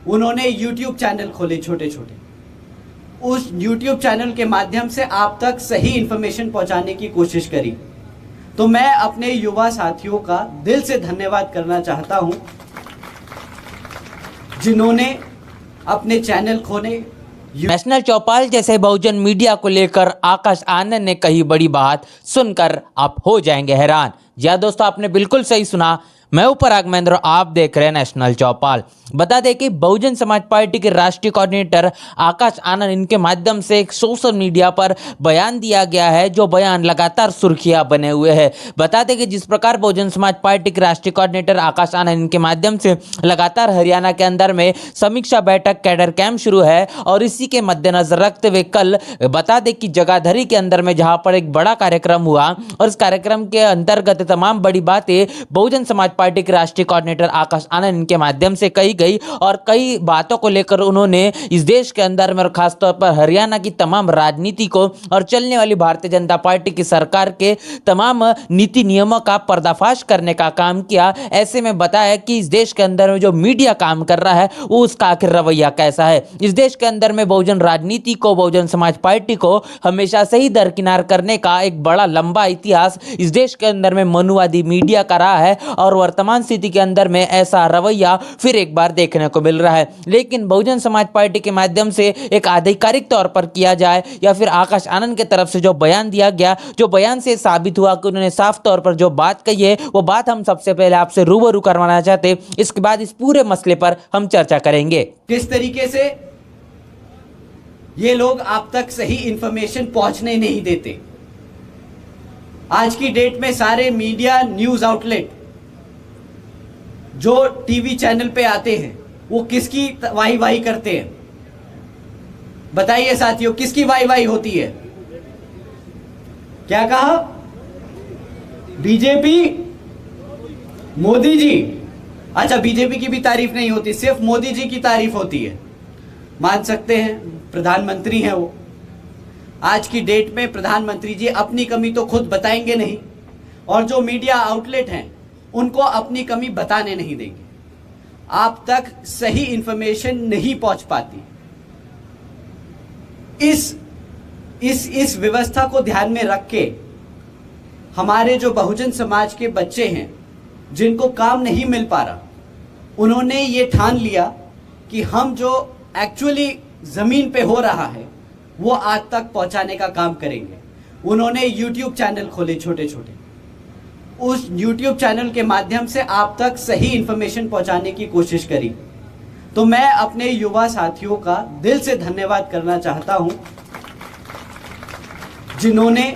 उन्होंने YouTube channel खोले छोटे छोटे। उस YouTube चैनल के माध्यम से आप तक सही इंफॉर्मेशन पहुंचाने की कोशिश करी। तो मैं अपने युवा साथियों का दिल से धन्यवाद करना चाहता हूं, जिन्होंने अपने चैनल खोले। नेशनल चौपाल जैसे बहुजन मीडिया को लेकर आकाश आनंद ने कही बड़ी बात, सुनकर आप हो जाएंगे हैरान। जी हाँ दोस्तों, आपने बिल्कुल सही सुना। मैं हूं पराग महेंद्र, आप देख रहे हैं नेशनल चौपाल। बता दें कि बहुजन समाज पार्टी के राष्ट्रीय कोऑर्डिनेटर आकाश आनंद, इनके माध्यम से एक सोशल मीडिया पर बयान दिया गया है, जो बयान लगातार सुर्खियां बने हुए है। बता दें कि जिस प्रकार बहुजन समाज पार्टी के राष्ट्रीय कोऑर्डिनेटर आकाश आनंद, इनके माध्यम से लगातार हरियाणा के अंदर में समीक्षा बैठक कैडर कैंप शुरू है, और इसी के मद्देनजर रखते हुए कल बता दें कि जगाधरी के अंदर में जहां पर एक बड़ा कार्यक्रम हुआ, और इस कार्यक्रम के अंतर्गत तमाम बड़ी बातें बहुजन समाज पार्टी के राष्ट्रीय कोऑर्डिनेटर आकाश आनंद के माध्यम से कही गई, और कई बातों को लेकर उन्होंने इस देश के अंदर में और खासतौर पर हरियाणा की तमाम राजनीति को और चलने वाली भारतीय जनता पार्टी की सरकार के तमाम नीति नियमों का पर्दाफाश करने का काम किया। ऐसे में बताया कि इस देश के अंदर में जो मीडिया काम कर रहा है वो उसका आखिर रवैया कैसा है। इस देश के अंदर में बहुजन राजनीति को, बहुजन समाज पार्टी को हमेशा से ही दरकिनार करने का एक बड़ा लंबा इतिहास इस देश के अंदर में मनुवादी मीडिया का रहा है, और वर्तमान स्थिति के अंदर में ऐसा रवैया फिर एक बार देखने को मिल रहा है। लेकिन बहुजन समाज पार्टी के माध्यम से एक आधिकारिक तौर पर किया जाए, या फिर आकाश आनंद की तरफ से जो बयान दिया गया, जो बयान से साबित हुआ कि उन्होंने साफ तौर पर जो बात कही है, वो बात हम सबसे पहले आपसे रूबरू करवाना चाहते। इसके बाद इस पूरे मसले पर हम चर्चा करेंगे। किस तरीके से ये लोग आप तक सही इंफॉर्मेशन पहुंचने नहीं देते। आज की डेट में सारे मीडिया न्यूज आउटलेट जो टीवी चैनल पे आते हैं, वो किसकी वाही वाही करते हैं? बताइए साथियों, किसकी वाही वाही होती है? क्या कहा? बीजेपी, मोदी जी। अच्छा, बीजेपी की भी तारीफ नहीं होती, सिर्फ मोदी जी की तारीफ होती है। मान सकते हैं, प्रधानमंत्री हैं वो। आज की डेट में प्रधानमंत्री जी अपनी कमी तो खुद बताएंगे नहीं, और जो मीडिया आउटलेट हैं उनको अपनी कमी बताने नहीं देंगे। आप तक सही इंफॉर्मेशन नहीं पहुंच पाती। इस व्यवस्था को ध्यान में रख के हमारे जो बहुजन समाज के बच्चे हैं, जिनको काम नहीं मिल पा रहा, उन्होंने ये ठान लिया कि हम जो एक्चुअली जमीन पे हो रहा है वो आज तक पहुंचाने का काम करेंगे। उन्होंने YouTube चैनल खोले छोटे छोटे। उस YouTube चैनल के माध्यम से आप तक सही इंफॉर्मेशन पहुंचाने की कोशिश करी। तो मैं अपने युवा साथियों का दिल से धन्यवाद करना चाहता हूं, जिन्होंने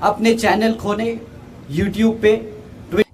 अपने चैनल खोले YouTube पे।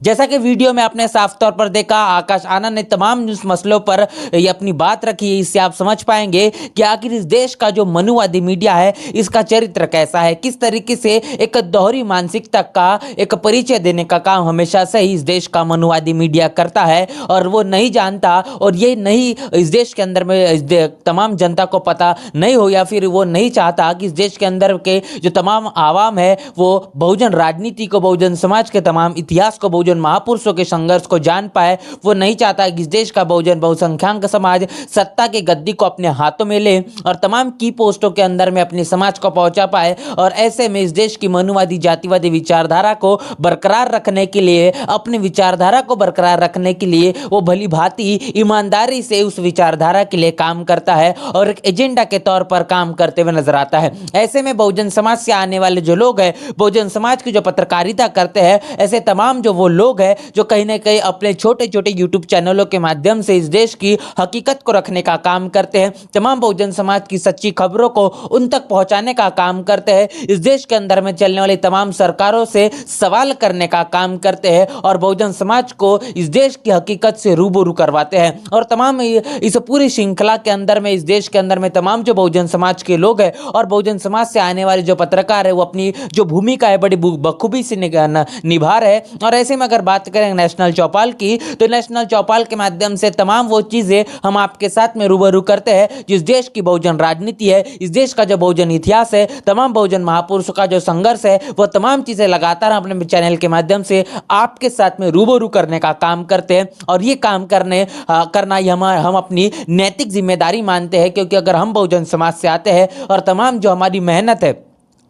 जैसा कि वीडियो में आपने साफ तौर पर देखा, आकाश आनंद ने तमाम इस मसलों पर ये अपनी बात रखी है। इससे आप समझ पाएंगे कि आखिर इस देश का जो मनुवादी मीडिया है, इसका चरित्र कैसा है, किस तरीके से एक दोहरी मानसिकता का एक परिचय देने का काम हमेशा से ही इस देश का मनुवादी मीडिया करता है, और वो नहीं जानता, और ये नहीं इस देश के अंदर में तमाम जनता को पता नहीं हो, या फिर वो नहीं चाहता कि इस देश के अंदर के जो तमाम आवाम है वो बहुजन राजनीति को, बहुजन समाज के तमाम इतिहास को, बहुजन महापुरुषों के संघर्ष को जान पाए। वो नहीं चाहता कि इस देश का बहुजन बहुसंख्याक समाज सत्ता के गद्दी को अपने हाथों में ले और तमाम की पोस्टों के अंदर में अपने समाज को पहुंचा पाए। और ऐसे में इस देश की मनुवादी जातिवादी विचारधारा को बरकरार रखने के लिए, अपनी विचारधारा को बरकरार रखने के लिए वो भली भांति ईमानदारी से उस विचारधारा के लिए काम करता है, और एक एजेंडा के तौर पर काम करते हुए नजर आता है। ऐसे में बहुजन समाज से आने वाले जो लोग हैं, बहुजन समाज की जो पत्रकारिता करते हैं, ऐसे तमाम जो वो लोग हैं जो कहीं ना कहीं अपने छोटे छोटे यूट्यूब चैनलों के माध्यम से इस देश की हकीकत को रखने का काम करते हैं, तमाम बहुजन समाज की सच्ची खबरों को उन तक पहुंचाने का काम करते हैं, इस देश के अंदर में चलने वाली तमाम सरकारों से सवाल करने का काम करते हैं, और बहुजन समाज को इस देश की हकीकत से रूबरू करवाते हैं। और तमाम इस पूरी श्रृंखला के अंदर में, इस देश के अंदर में तमाम जो बहुजन समाज के लोग हैं और बहुजन समाज से आने वाले जो पत्रकार है, वो अपनी जो भूमिका है बड़ी बखूबी से निभा रहे हैं। और ऐसे में अगर बात करें नेशनल चौपाल की, तो नेशनल चौपाल के माध्यम से तमाम वो चीज़ें हम आपके साथ में रूबरू करते हैं जिस देश की बहुजन राजनीति है, इस देश का जो बहुजन इतिहास है, तमाम बहुजन महापुरुषों का जो संघर्ष है, वो तमाम चीज़ें लगातार हम अपने चैनल के माध्यम से आपके साथ में रूबरू करने का काम करते हैं। और ये काम करना ही हम अपनी नैतिक जिम्मेदारी मानते हैं, क्योंकि अगर हम बहुजन समाज से आते हैं और तमाम जो हमारी मेहनत है,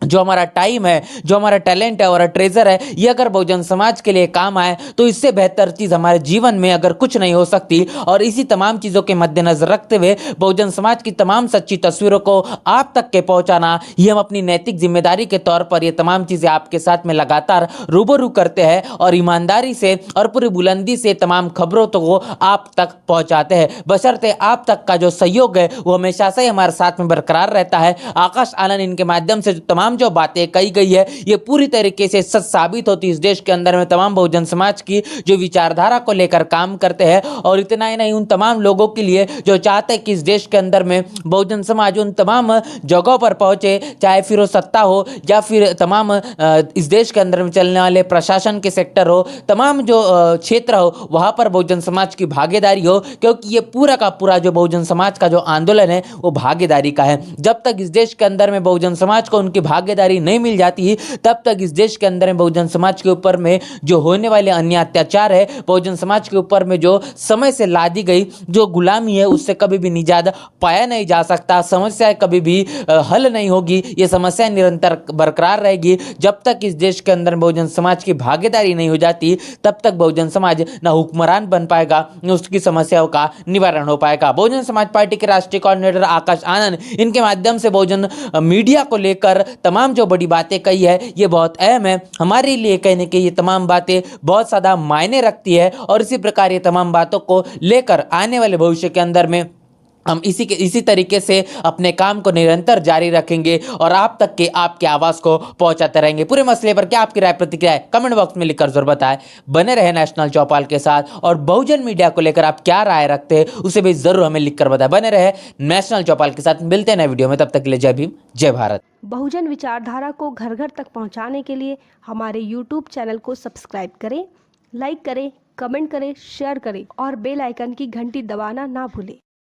जो हमारा टाइम है, जो हमारा टैलेंट है और ट्रेजर है, ये अगर बहुजन समाज के लिए काम आए तो इससे बेहतर चीज़ हमारे जीवन में अगर कुछ नहीं हो सकती। और इसी तमाम चीज़ों के मद्देनजर रखते हुए बहुजन समाज की तमाम सच्ची तस्वीरों को आप तक के पहुंचाना, ये हम अपनी नैतिक जिम्मेदारी के तौर पर ये तमाम चीज़ें आपके साथ में लगातार रूबरू करते हैं और ईमानदारी से और पूरी बुलंदी से तमाम खबरों को आप तक पहुँचाते हैं, बशर्ते आप तक का जो सहयोग है वो हमेशा से हमारे साथ में बरकरार रहता है। आकाश आनंद इनके माध्यम से तमाम जो बातें कही गई है ये पूरी तरीके से सच साबित होती है। इस देश के अंदर में तमाम बहुजन समाज की जो विचारधारा को लेकर काम करते हैं, और इतना ही नहीं, उन तमाम लोगों के लिए जो चाहते हैं कि इस देश के अंदर में बहुजन समाज उन तमाम जगहों पर पहुंचे, चाहे फिर वो सत्ता हो या फिर तमाम इस देश के अंदर में चलने वाले प्रशासन के सेक्टर हो, तमाम जो क्षेत्र हो वहां पर बहुजन समाज की भागीदारी हो, क्योंकि ये पूरा का पूरा जो बहुजन समाज का जो आंदोलन है वो भागीदारी का है। जब तक इस देश के अंदर में बहुजन समाज को उनकी भागीदारी नहीं मिल जाती तब तक इस देश के अंदर में बहुजन समाज के ऊपर में जो होने वाले अन्य अत्याचार है, बहुजन समाज के ऊपर में जो समय से लादी गई जो गुलामी है, उससे कभी भी निजात पाया नहीं जा सकता। समस्या कभी भी हल नहीं होगी, ये समस्या निरंतर बरकरार रहेगी। जब तक इस देश के अंदर बहुजन समाज की भागीदारी नहीं हो जाती तब तक बहुजन समाज न हुक्मरान बन पाएगा न उसकी समस्याओं का निवारण हो पाएगा। बहुजन समाज पार्टी के राष्ट्रीय कोऑर्डिनेटर आकाश आनंद इनके माध्यम से बहुजन मीडिया को लेकर तमाम जो बड़ी बातें कही है ये बहुत अहम है हमारे लिए। कहने की ये तमाम बातें बहुत ज़्यादा मायने रखती है और इसी प्रकार ये तमाम बातों को लेकर आने वाले भविष्य के अंदर में हम इसी तरीके से अपने काम को निरंतर जारी रखेंगे और आप तक के आपकी आवाज़ को पहुंचाते रहेंगे। पूरे मसले पर क्या आपकी राय प्रतिक्रिया है कमेंट बॉक्स में लिखकर जरूर बताएं। बने रहे नेशनल चौपाल के साथ और बहुजन मीडिया को लेकर आप क्या राय रखते हैं उसे भी जरूर हमें लिखकर बताएं। बने रहे नेशनल चौपाल के साथ, मिलते हैं नए वीडियो में, तब तक के लिए जय भीम जय भारत। बहुजन विचारधारा को घर घर तक पहुंचाने के लिए हमारे YouTube चैनल को सब्सक्राइब करें, लाइक करें, कमेंट करें, शेयर करें और बेल आइकन की घंटी दबाना ना भूलें।